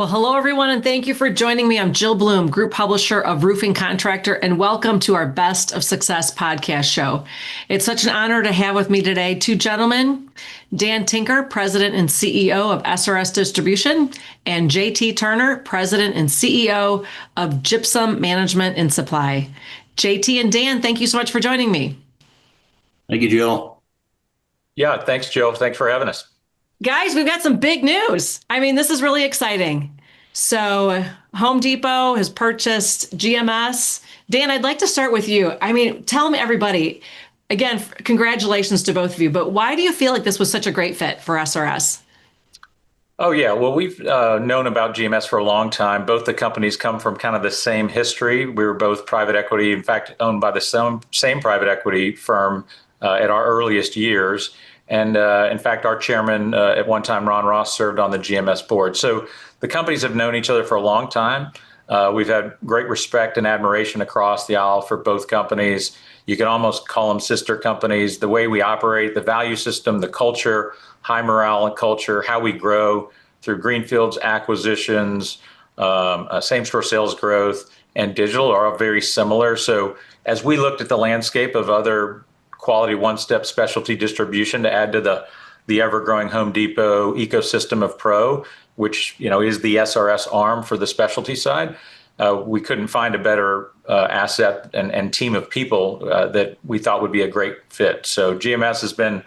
Well, hello, everyone, and thank you for joining me. I'm Jill Bloom, Group Publisher of Roofing Contractor, and welcome to our Best of Success podcast show. It's such an honor to have with me today two gentlemen, Dan Tinker, President and CEO of SRS Distribution, and JT Turner, President and CEO of Gypsum Management and Supply. JT and Dan, thank you so much for joining me. Thank you, Jill. Yeah, thanks, Jill. Thanks for having us. Guys, we've got some big news. I mean, this is really exciting. So Home Depot has purchased GMS. Dan, I'd like to start with you. I mean, tell me, everybody, again, congratulations to both of you, but why do you feel like this was such a great fit for SRS? Oh, yeah. Well, we've known about GMS for a long time. Both the companies come from kind of the same history. We were both private equity, in fact, owned by the same private equity firm at our earliest years. And in fact, our chairman at one time, Ron Ross, served on the GMS board. So the companies have known each other for a long time. We've had great respect and admiration across the aisle for both companies. You can almost call them sister companies. The way we operate, the value system, the culture, high morale and culture, how we grow through greenfields, acquisitions, same-store sales growth, and digital are all very similar. So as we looked at the landscape of other quality one-step specialty distribution to add to the ever-growing Home Depot ecosystem of pro, which is the SRS arm for the specialty side, we couldn't find a better asset and team of people that we thought would be a great fit. So GMS has been,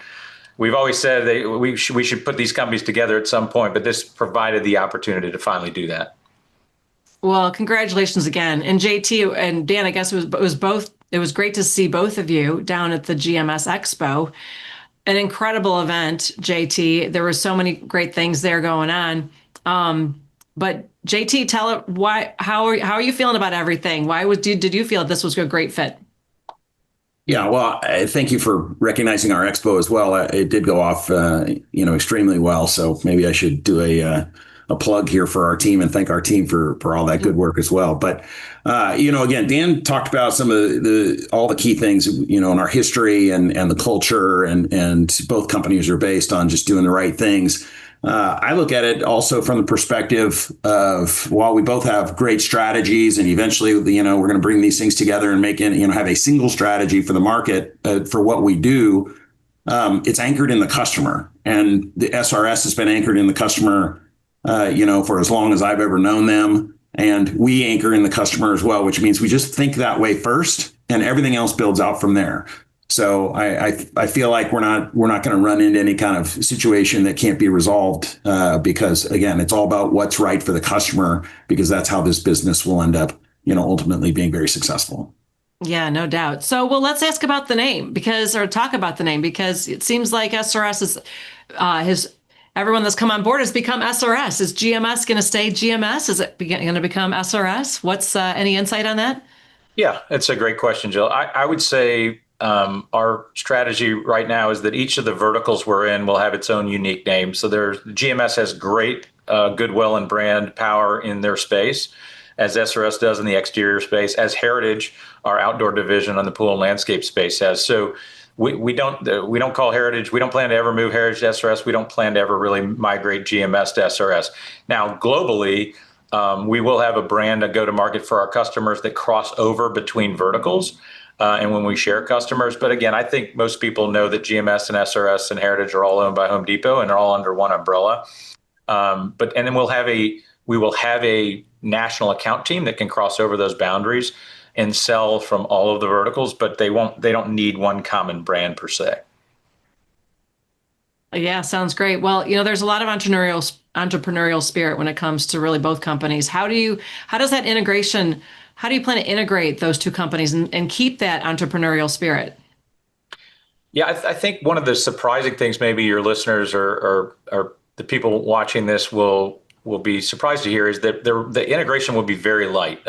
we've always said we should put these companies together at some point, but this provided the opportunity to finally do that. Well, congratulations again. And JT and Dan, I guess it was great to see both of you down at the GMS Expo. An incredible event, JT. There were so many great things there going on. But JT, tell it how are you feeling about everything? Did you feel this was a great fit? Yeah, well, thank you for recognizing our expo as well. It did go off, extremely well. So maybe I should do a plug here for our team and thank our team for all that good work as well. But again, Dan talked about some of all the key things, in our history and the culture, and both companies are based on just doing the right things. I look at it also from the perspective of, while we both have great strategies and eventually, we're going to bring these things together and make it, have a single strategy for the market for what we do. It's anchored in the customer, and the SRS has been anchored in the customer for as long as I've ever known them. And we anchor in the customer as well, which means we just think that way first and everything else builds out from there. So I feel like we're not going to run into any kind of situation that can't be resolved because, again, it's all about what's right for the customer, because that's how this business will end up, ultimately being very successful. Yeah, no doubt. So, well, let's talk about the name because it seems like SRS is everyone that's come on board has become SRS. Is GMS going to stay GMS? Is it going to become SRS? What's any insight on that? Yeah, it's a great question, Jill. I would say our strategy right now is that each of the verticals we're in will have its own unique name. So GMS has great goodwill and brand power in their space, as SRS does in the exterior space, as Heritage, our outdoor division on the pool and landscape space, has. So we don't call Heritage. We don't plan to ever move Heritage to SRS. We don't plan to ever really migrate GMS to SRS. Now, globally, we will have a brand, a go-to-market for our customers that cross over between verticals. And when we share customers. But again, I think most people know that GMS and SRS and Heritage are all owned by Home Depot and are all under one umbrella. And then we will have a national account team that can cross over those boundaries and sell from all of the verticals, but they don't need one common brand per se. Yeah, sounds great. Well, there's a lot of entrepreneurial spirit when it comes to really both companies. How does that integration? How do you plan to integrate those two companies and keep that entrepreneurial spirit? Yeah, I think one of the surprising things maybe your listeners or the people watching this will be surprised to hear is that the integration will be very light.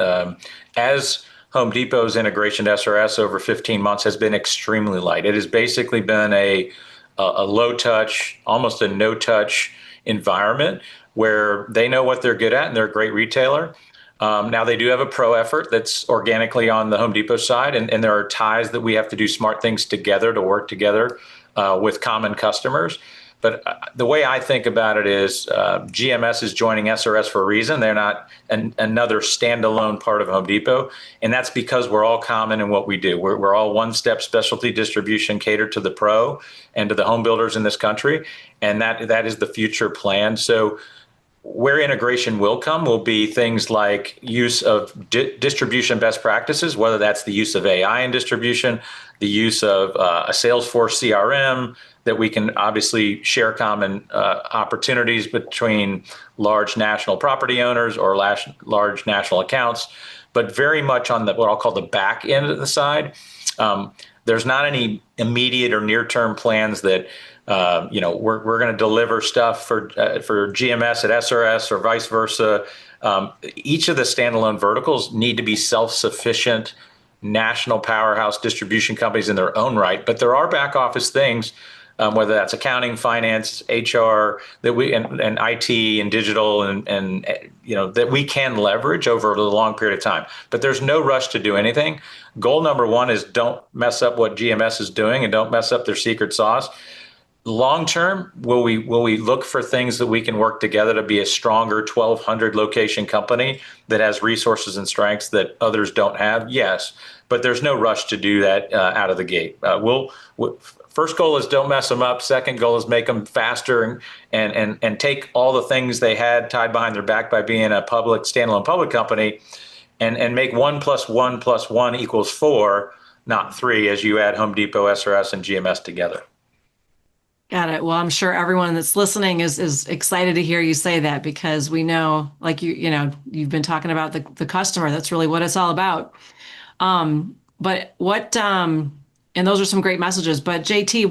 As Home Depot's integration to SRS over 15 months has been extremely light. It has basically been a low touch, almost a no touch environment where they know what they're good at and they're a great retailer. Now they do have a pro effort that's organically on the Home Depot side, and there are ties that we have to do smart things together to work together with common customers. But the way I think about it is GMS is joining SRS for a reason. They're not another standalone part of Home Depot. And that's because we're all common in what we do. We're all one-step specialty distribution catered to the pro and to the home builders in this country. And that is the future plan. So where integration will come will be things like use of distribution best practices, whether that's the use of AI in distribution, the use of a Salesforce CRM, that we can obviously share common opportunities between large national property owners or large national accounts, but very much on what I'll call the back end of the side. There's not any immediate or near-term plans that we're going to deliver stuff for GMS at SRS or vice versa. Each of the standalone verticals need to be self-sufficient national powerhouse distribution companies in their own right. But there are back office things, whether that's accounting, finance, HR, that we and IT and digital and that we can leverage over a long period of time. But there's no rush to do anything. Goal number one is don't mess up what GMS is doing and don't mess up their secret sauce. Long term, will we look for things that we can work together to be a stronger 1,200 location company that has resources and strengths that others don't have? Yes, but there's no rush to do that out of the gate. First goal is don't mess them up. Second goal is make them faster and take all the things they had tied behind their back by being a standalone public company and make 1 + 1 + 1 = 4, not 3, as you add Home Depot, SRS, and GMS together. Got it. Well, I'm sure everyone that's listening is excited to hear you say that, because we know, like you've been talking about the customer. That's really what it's all about. But and those are some great messages. But JT,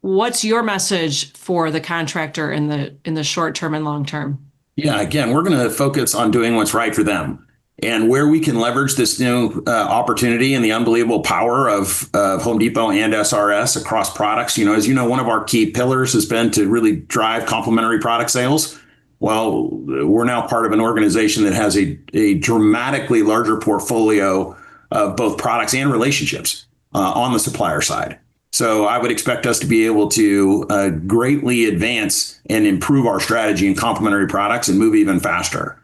what's your message for the contractor in the short term and long term? Yeah, again, we're going to focus on doing what's right for them. And where we can leverage this new opportunity and the unbelievable power of Home Depot and SRS across products. As you know, one of our key pillars has been to really drive complementary product sales. Well, we're now part of an organization that has a dramatically larger portfolio of both products and relationships on the supplier side. So I would expect us to be able to greatly advance and improve our strategy in complementary products and move even faster.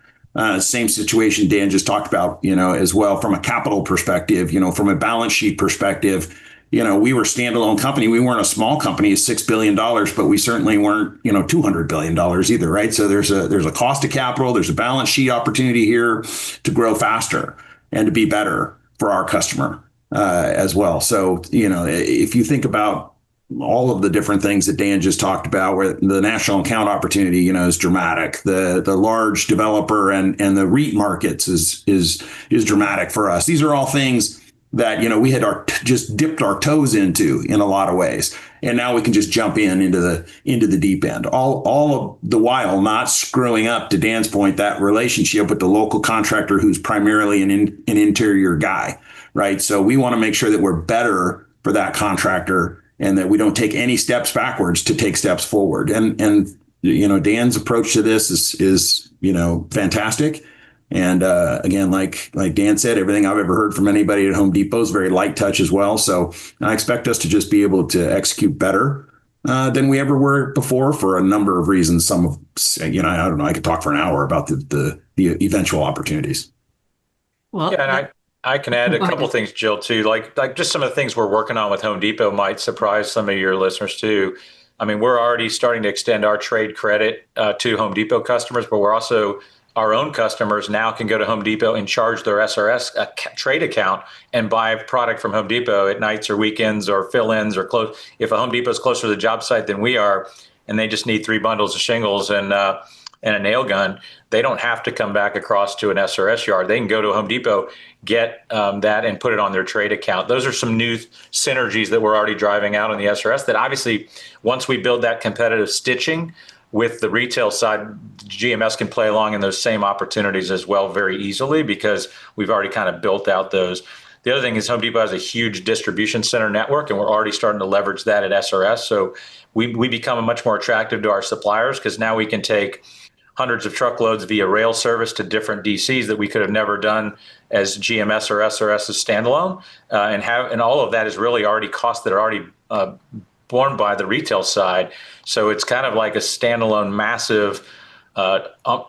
Same situation Dan just talked about, as well from a capital perspective, from a balance sheet perspective, we were a standalone company. We weren't a small company, $6 billion, but we certainly weren't, $200 billion either, right? So there's a cost of capital, there's a balance sheet opportunity here to grow faster and to be better for our customer as well. So, if you think about all of the different things that Dan just talked about, where the national account opportunity, is dramatic. The large developer and the REIT markets is dramatic for us. These are all things that, we had just dipped our toes into in a lot of ways. And now we can just jump into the deep end, all of the while not screwing up, to Dan's point, that relationship with the local contractor who's primarily an interior guy, right? So we want to make sure that we're better for that contractor and that we don't take any steps backwards to take steps forward. And Dan's approach to this is fantastic. And again, like Dan said, everything I've ever heard from anybody at Home Depot is very light touch as well. So I expect us to just be able to execute better than we ever were before for a number of reasons. Some of, I don't know, I could talk for an hour about the eventual opportunities. Well, yeah, and I can add a couple of things, Jill, too. Like just some of the things we're working on with Home Depot might surprise some of your listeners, too. I mean, we're already starting to extend our trade credit to Home Depot customers, but we're also, our own customers now can go to Home Depot and charge their SRS trade account and buy a product from Home Depot at nights or weekends or fill-ins or close. If a Home Depot is closer to the job site than we are, and they just need 3 bundles of shingles and a nail gun, they don't have to come back across to an SRS yard. They can go to a Home Depot, get that and put it on their trade account. Those are some new synergies that we're already driving out on the SRS that obviously, once we build that competitive stitching with the retail side, GMS can play along in those same opportunities as well very easily, because we've already kind of built out those. The other thing is Home Depot has a huge distribution center network, and we're already starting to leverage that at SRS. So we become much more attractive to our suppliers, because now we can take hundreds of truckloads via rail service to different DCs that we could have never done as GMS or SRS as standalone. And all of that is really already costs that are already borne by the retail side. So it's kind of like a standalone, massive,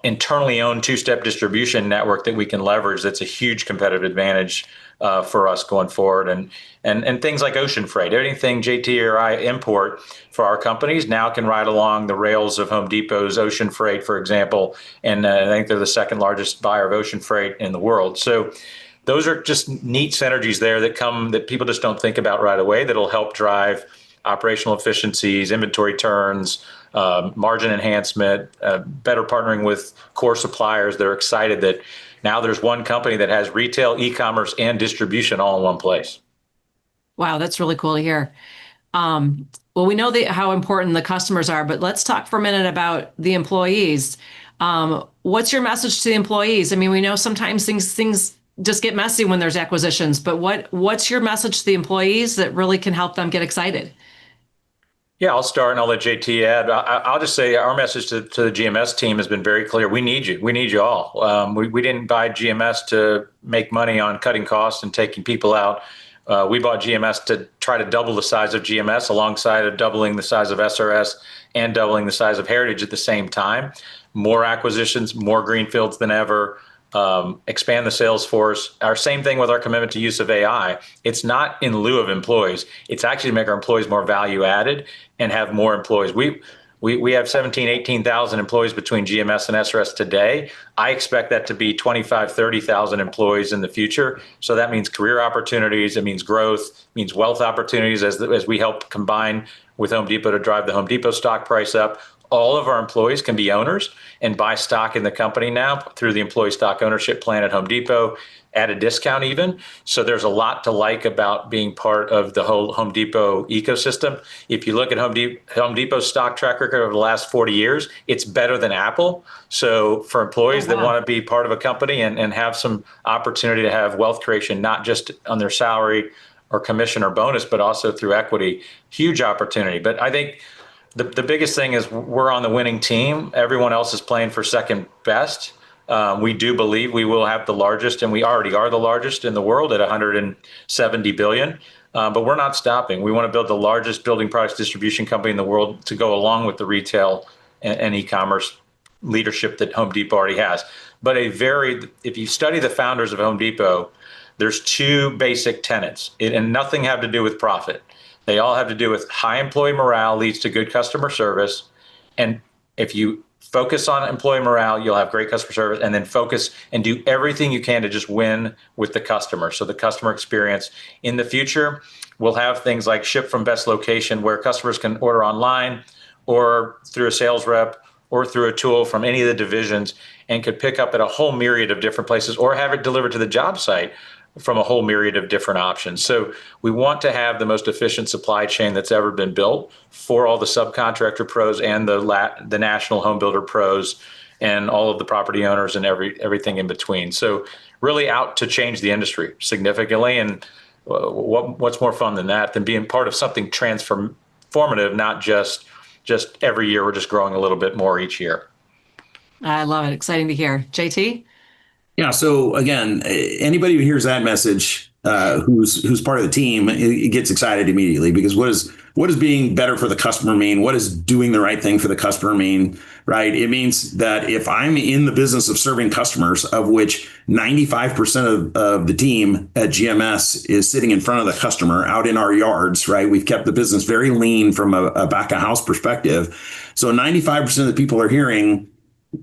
internally owned two-step distribution network that we can leverage. That's a huge competitive advantage for us going forward. And things like ocean freight, anything JT or I import for our companies now can ride along the rails of Home Depot's ocean freight, for example. And I think they're the second largest buyer of ocean freight in the world. So those are just neat synergies there that people just don't think about right away, that'll help drive operational efficiencies, inventory turns, margin enhancement, better partnering with core suppliers that are excited that now there's one company that has retail, e-commerce, and distribution all in one place. Wow, that's really cool to hear. Well, we know how important the customers are, but let's talk for a minute about the employees. What's your message to the employees? I mean, we know sometimes things just get messy when there's acquisitions, but what's your message to the employees that really can help them get excited? Yeah, I'll start and I'll let JT add. I'll just say our message to the GMS team has been very clear. We need you. We need you all. We didn't buy GMS to make money on cutting costs and taking people out. We bought GMS to try to double the size of GMS alongside of doubling the size of SRS and doubling the size of Heritage at the same time. More acquisitions, more greenfields than ever. Expand the sales force. Our same thing with our commitment to use of AI. It's not in lieu of employees. It's actually to make our employees more value added and have more employees. We have 17, 18,000 employees between GMS and SRS today. I expect that to be 25, 30,000 employees in the future. So that means career opportunities. It means growth, it means wealth opportunities as we help combine with Home Depot to drive the Home Depot stock price up. All of our employees can be owners and buy stock in the company now through the employee stock ownership plan at Home Depot at a discount even. So there's a lot to like about being part of the whole Home Depot ecosystem. If you look at Home Depot's stock track record over the last 40 years, it's better than Apple. So for employees that want to be part of a company and have some opportunity to have wealth creation, not just on their salary or commission or bonus, but also through equity, huge opportunity. But I think the biggest thing is we're on the winning team. Everyone else is playing for second best. We do believe we will have the largest, and we already are the largest in the world at 170 billion. But we're not stopping. We want to build the largest building products distribution company in the world to go along with the retail and e-commerce leadership that Home Depot already has. But if you study the founders of Home Depot, there's two basic tenets, and nothing have to do with profit. They all have to do with high employee morale leads to good customer service. And if you focus on employee morale, you'll have great customer service, and then focus and do everything you can to just win with the customer. So the customer experience in the future, we'll have things like ship from best location where customers can order online or through a sales rep or through a tool from any of the divisions and could pick up at a whole myriad of different places or have it delivered to the job site from a whole myriad of different options. So we want to have the most efficient supply chain that's ever been built for all the subcontractor pros and the national home builder pros and all of the property owners and everything in between. So really out to change the industry significantly. And what's more fun than that, than being part of something transformative, not just every year we're just growing a little bit more each year. I love it. Exciting to hear. JT? Yeah. So again, anybody who hears that message, who's part of the team, it gets excited immediately, because what does being better for the customer mean? What does doing the right thing for the customer mean? Right. It means that if I'm in the business of serving customers, of which 95% of the team at GMS is sitting in front of the customer out in our yards, right? We've kept the business very lean from a back of house perspective. So 95% of the people are hearing,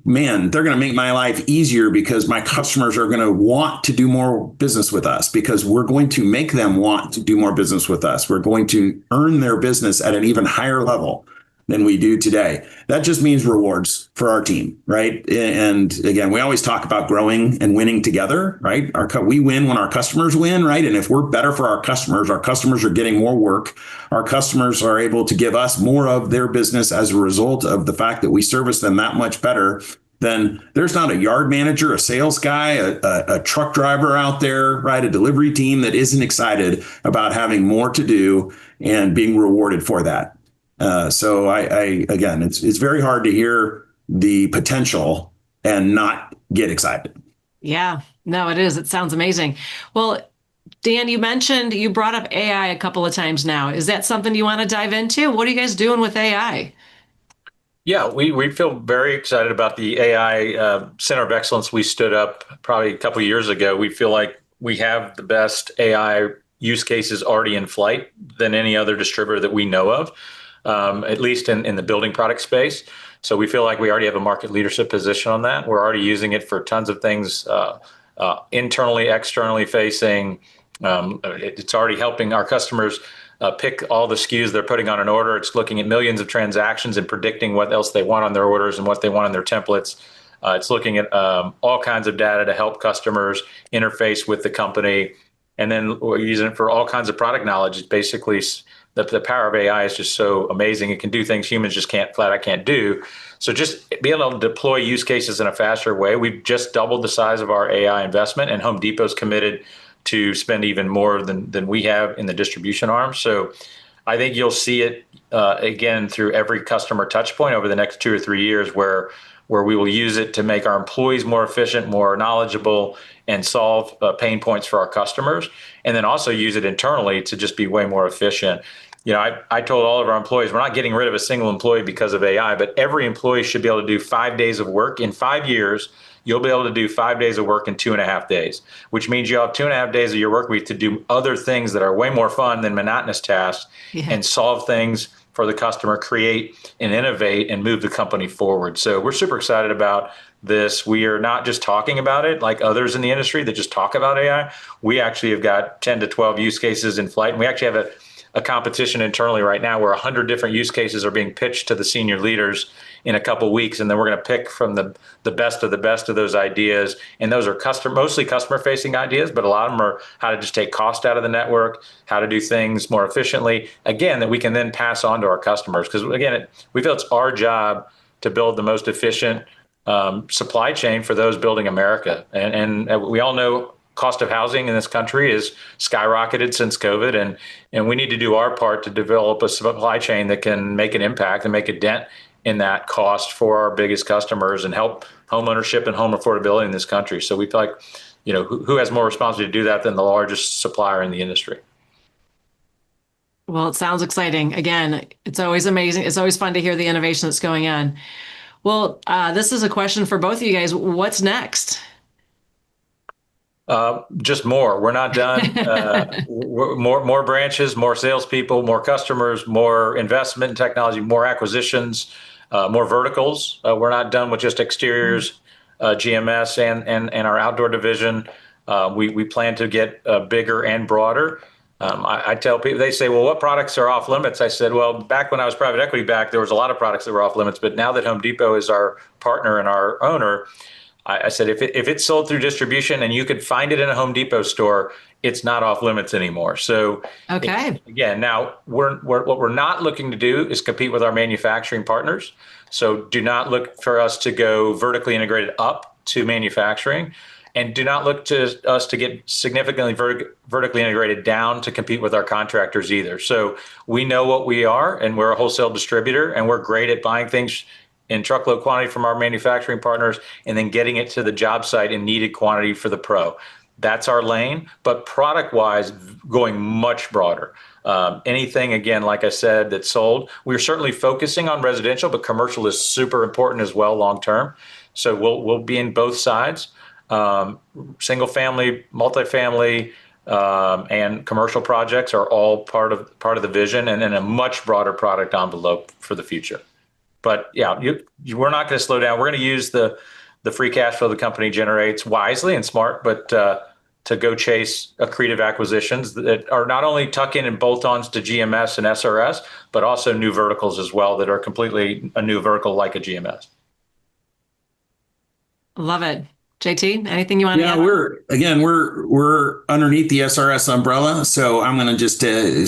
man, they're going to make my life easier because my customers are going to want to do more business with us, because we're going to make them want to do more business with us. We're going to earn their business at an even higher level than we do today. That just means rewards for our team, right? And again, we always talk about growing and winning together, right? We win when our customers win, right? And if we're better for our customers are getting more work. Our customers are able to give us more of their business as a result of the fact that we service them that much better. Then there's not a yard manager, a sales guy, a truck driver out there, right? A delivery team that isn't excited about having more to do and being rewarded for that. So again, it's very hard to hear the potential and not get excited. Yeah, no, it is. It sounds amazing. Well, Dan, you brought up AI a couple of times now. Is that something you want to dive into? What are you guys doing with AI? Yeah, we feel very excited about the AI Center of Excellence we stood up probably a couple of years ago. We feel like we have the best AI use cases already in flight than any other distributor that we know of, at least in the building product space. So we feel like we already have a market leadership position on that. We're already using it for tons of things, internally, externally facing. It's already helping our customers pick all the SKUs they're putting on an order. It's looking at millions of transactions and predicting what else they want on their orders and what they want on their templates. It's looking at all kinds of data to help customers interface with the company. And then we're using it for all kinds of product knowledge. It's basically the power of AI is just so amazing. It can do things humans just flat out can't do. So just being able to deploy use cases in a faster way. We've just doubled the size of our AI investment, and Home Depot's committed to spend even more than we have in the distribution arm. So I think you'll see it again through every customer touch point over the next 2 or 3 years where we will use it to make our employees more efficient, more knowledgeable, and solve pain points for our customers. And then also use it internally to just be way more efficient. I told all of our employees, we're not getting rid of a single employee because of AI, but every employee should be able to do 5 days of work. In 5 years, you'll be able to do 5 days of work in 2.5 days, which means you'll have 2.5 days of your work week to do other things that are way more fun than monotonous tasks and solve things for the customer, create and innovate and move the company forward. So we're super excited about this. We are not just talking about it like others in the industry that just talk about AI. We actually have got 10 to 12 use cases in flight, and we actually have a competition internally right now where 100 different use cases are being pitched to the senior leaders in a couple of weeks, and then we're going to pick from the best of those ideas. And those are mostly customer facing ideas, but a lot of them are how to just take cost out of the network, how to do things more efficiently, again, that we can then pass on to our customers. Because again, we feel it's our job to build the most efficient supply chain for those building America. And we all know cost of housing in this country is skyrocketed since COVID, and we need to do our part to develop a supply chain that can make an impact and make a dent in that cost for our biggest customers and help home ownership and home affordability in this country. So we feel like, who has more responsibility to do that than the largest supplier in the industry? Well, it sounds exciting. Again, it's always amazing. It's always fun to hear the innovation that's going on. Well, this is a question for both of you guys. What's next? Just more. We're not done. More branches, more salespeople, more customers, more investment in technology, more acquisitions, more verticals. We're not done with just exteriors, GMS, and our outdoor division. We plan to get bigger and broader. I tell people, they say, well, what products are off limits? I said, well, back when I was private equity back, there was a lot of products that were off limits. But now that Home Depot is our partner and our owner, I said, if it's sold through distribution and you could find it in a Home Depot store, it's not off limits anymore. So again, now what we're not looking to do is compete with our manufacturing partners. So do not look for us to go vertically integrated up to manufacturing, and do not look to us to get significantly vertically integrated down to compete with our contractors either. So we know what we are, and we're a wholesale distributor, and we're great at buying things in truckload quantity from our manufacturing partners and then getting it to the job site in needed quantity for the pro. That's our lane, but product-wise, going much broader. Anything, again, like I said, that's sold. We're certainly focusing on residential, but commercial is super important as well long-term. So we'll be in both sides. Single family, multifamily, and commercial projects are all part of the vision, and then a much broader product envelope for the future. But yeah, we're not going to slow down. We're going to use the free cash flow the company generates wisely and smart, but to go chase accretive acquisitions that are not only tuck-in and bolt-ons to GMS and SRS, but also new verticals as well that are completely a new vertical like a GMS. Love it. JT, anything you want to add? Yeah, we're underneath the SRS umbrella, so I'm going to just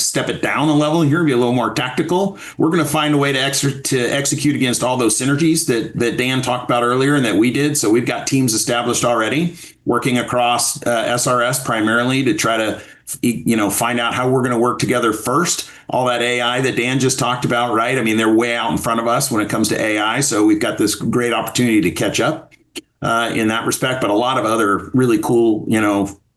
step it down a level here, be a little more tactical. We're going to find a way to execute against all those synergies that Dan talked about earlier and that we did. So we've got teams established already, working across SRS primarily to try to find out how we're going to work together first. All that AI that Dan just talked about, right? I mean, they're way out in front of us when it comes to AI, so we've got this great opportunity to catch up in that respect, but a lot of other really cool,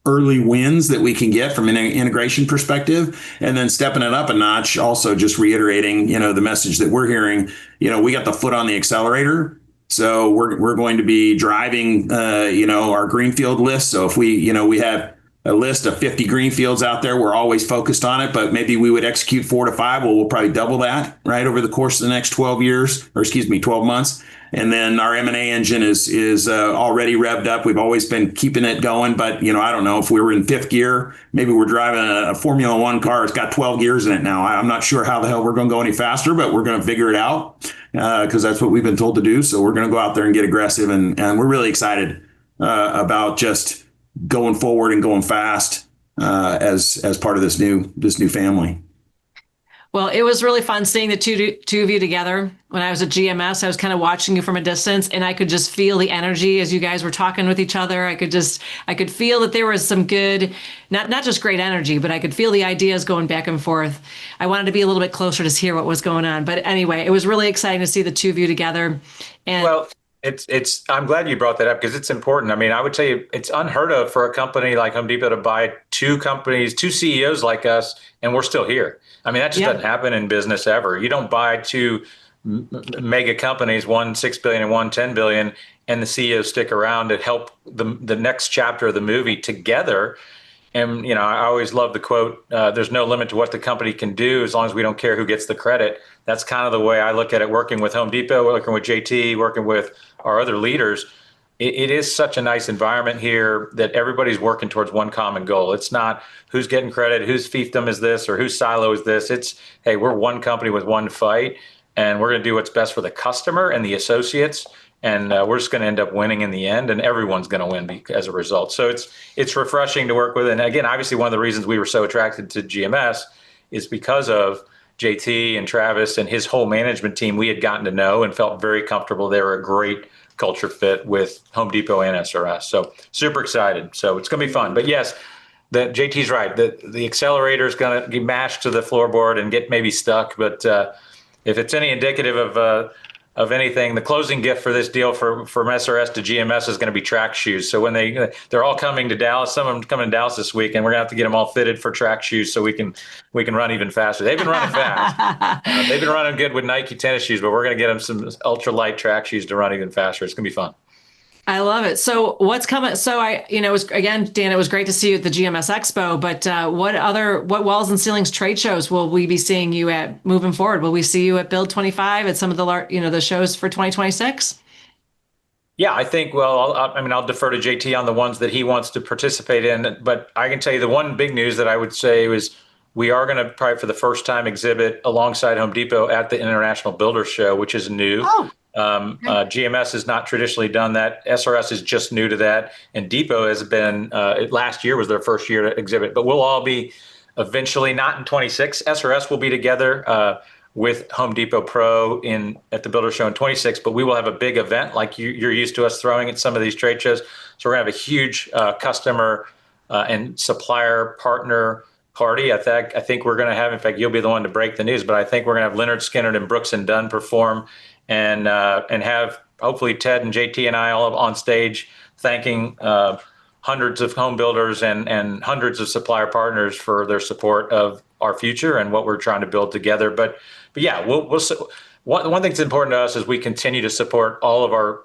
early wins that we can get from an integration perspective, and then stepping it up a notch. Also, just reiterating, the message that we're hearing. We got the foot on the accelerator. So we're going to be driving, our greenfield list. So if we have a list of 50 greenfields out there, we're always focused on it, but maybe we would execute 4 to 5. Well, we'll probably double that right over the course of the next 12 months. And then our M&A engine is already revved up. We've always been keeping it going, but I don't know if we were in 5th gear, maybe we're driving a Formula One car. It's got 12 gears in it now. I'm not sure how the hell we're going to go any faster, but we're going to figure it out because that's what we've been told to do. So we're going to go out there and get aggressive, and we're really excited about just going forward and going fast as part of this new family. Well, it was really fun seeing the two of you together. When I was at GMS, I was kind of watching you from a distance, and I could just feel the energy as you guys were talking with each other. I could feel that there was some good, not just great energy, but I could feel the ideas going back and forth. I wanted to be a little bit closer to hear what was going on. But anyway, it was really exciting to see the two of you together. And well, I'm glad you brought that up because it's important. I mean, I would tell you it's unheard of for a company like Home Depot to buy two CEOs like us, and we're still here. I mean, that just doesn't happen in business ever. You don't buy two mega companies, one $6 billion and one $10 billion, and the CEOs stick around to help the next chapter of the movie together. And, I always love the quote, there's no limit to what the company can do as long as we don't care who gets the credit. That's kind of the way I look at it, working with Home Depot, working with JT, working with our other leaders. It is such a nice environment here that everybody's working towards one common goal. It's not who's getting credit, whose fiefdom is this, or whose silo is this. It's, hey, we're one company with one fight, and we're going to do what's best for the customer and the associates. And we're just going to end up winning in the end, and everyone's going to win as a result. So it's refreshing to work with. And again, obviously, one of the reasons we were so attracted to GMS is because of JT and Travis and his whole management team. We had gotten to know and felt very comfortable. They were a great culture fit with Home Depot and SRS. So super excited. So it's going to be fun. But yes, JT's right. The accelerator is going to be mashed to the floorboard and get maybe stuck. But if it's any indicative of anything, the closing gift for this deal from SRS to GMS is going to be track shoes. So when they're all coming to Dallas, some of them coming to Dallas this week, and we're going to have to get them all fitted for track shoes so we can run even faster. They've been running fast. They've been running good with Nike tennis shoes, but we're going to get them some ultralight track shoes to run even faster. It's going to be fun. I love it. So what's coming? So it was, again, Dan, it was great to see you at the GMS Expo, but what walls and ceilings trade shows will we be seeing you at moving forward? Will we see you at Build 25 at some of the shows for 2026? Yeah, I think, I'll defer to JT on the ones that he wants to participate in, but I can tell you the one big news that I would say was we are going to probably for the first time exhibit alongside Home Depot at the International Builders Show, which is new. Oh. GMS has not traditionally done that. SRS is just new to that. And Depot has been, last year was their first year to exhibit, but we'll all be eventually, not in 26. SRS will be together with Home Depot Pro at the Builder Show in 26, but we will have a big event like you're used to us throwing at some of these trade shows. So we're going to have a huge customer and supplier partner party. I think we're going to have, in fact, you'll be the one to break the news, but I think we're going to have Leonard Skinner and Brooks and Dunn perform and have hopefully Ted and JT and I all on stage thanking hundreds of home builders and hundreds of supplier partners for their support of our future and what we're trying to build together. But yeah, one thing that's important to us is we continue to support all of our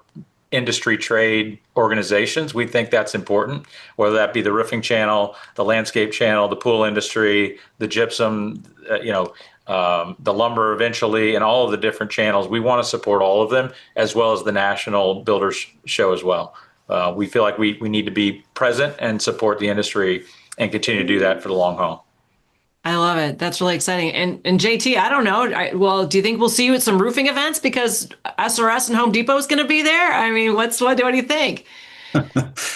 industry trade organizations. We think that's important, whether that be the roofing channel, the landscape channel, the pool industry, the gypsum, the lumber eventually, and all of the different channels. We want to support all of them, as well as the National Builders Show as well. We feel like we need to be present and support the industry and continue to do that for the long haul. I love it. That's really exciting. And JT, I don't know. Do you think we'll see you at some roofing events because SRS and Home Depot is going to be there? I mean, what do you think?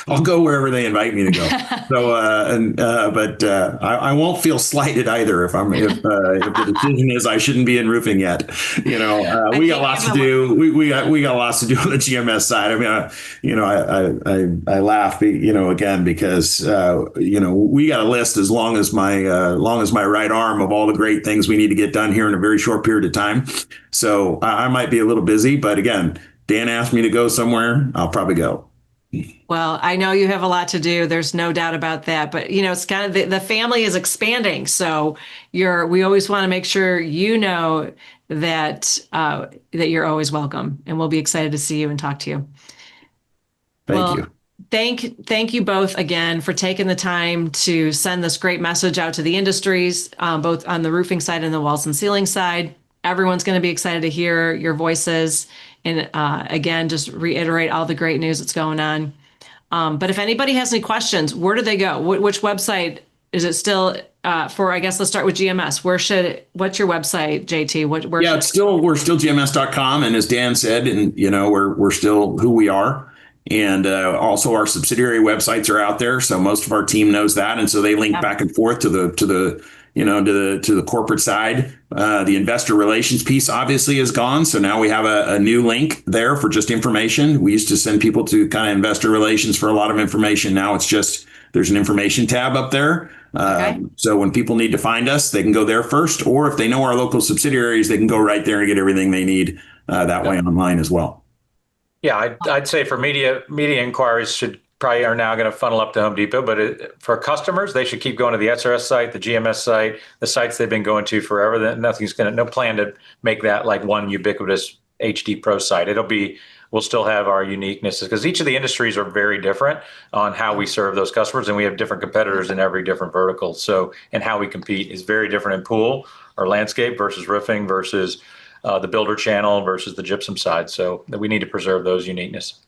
I'll go wherever they invite me to go. So, but I won't feel slighted either if the decision is I shouldn't be in roofing yet. We got lots to do. We got lots to do on the GMS side. I mean, I laugh, again because we got a list as long as my right arm of all the great things we need to get done here in a very short period of time. So I might be a little busy, but again, Dan asked me to go somewhere, I'll probably go. Well, I know you have a lot to do. There's no doubt about that. But it's kind of the family is expanding. So we always want to make sure that that you're always welcome, and we'll be excited to see you and talk to you. Thank you. Thank you both again for taking the time to send this great message out to the industries, both on the roofing side and the walls and ceiling side. Everyone's going to be excited to hear your voices, and again, just reiterate all the great news that's going on. But if anybody has any questions, where do they go? Which website is it still for? I guess let's start with GMS. What's your website, JT? We're still gms.com. And as Dan said, and we're still who we are. And also our subsidiary websites are out there. So most of our team knows that. And so they link back and forth to the corporate side. The investor relations piece obviously is gone. So now we have a new link there for just information. We used to send people to kind of investor relations for a lot of information. Now it's just, there's an information tab up there. So when people need to find us, they can go there first, or if they know our local subsidiaries, they can go right there and get everything they need that way online as well. Yeah, I'd say for media inquiries are now going to funnel up to Home Depot, but for customers, they should keep going to the SRS site, the GMS site, the sites they've been going to forever. No plan to make that like one ubiquitous HD Pro site. We'll still have our uniquenesses because each of the industries are very different on how we serve those customers, and we have different competitors in every different vertical. So, and how we compete is very different in pool or landscape versus roofing versus the builder channel versus the gypsum side. So we need to preserve those uniqueness.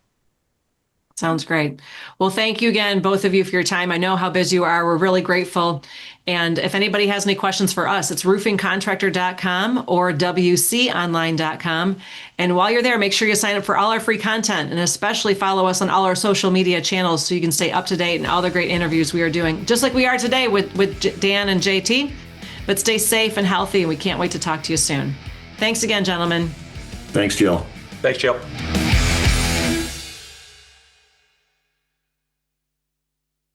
Sounds great. Well, thank you again, both of you, for your time. I know how busy you are. We're really grateful. And if anybody has any questions for us, it's roofingcontractor.com or wconline.com. And while you're there, make sure you sign up for all our free content, and especially follow us on all our social media channels so you can stay up to date and all the great interviews we are doing, just like we are today with Dan and JT. But stay safe and healthy, and we can't wait to talk to you soon. Thanks again, gentlemen. Thanks, Jill. Thanks, Jill.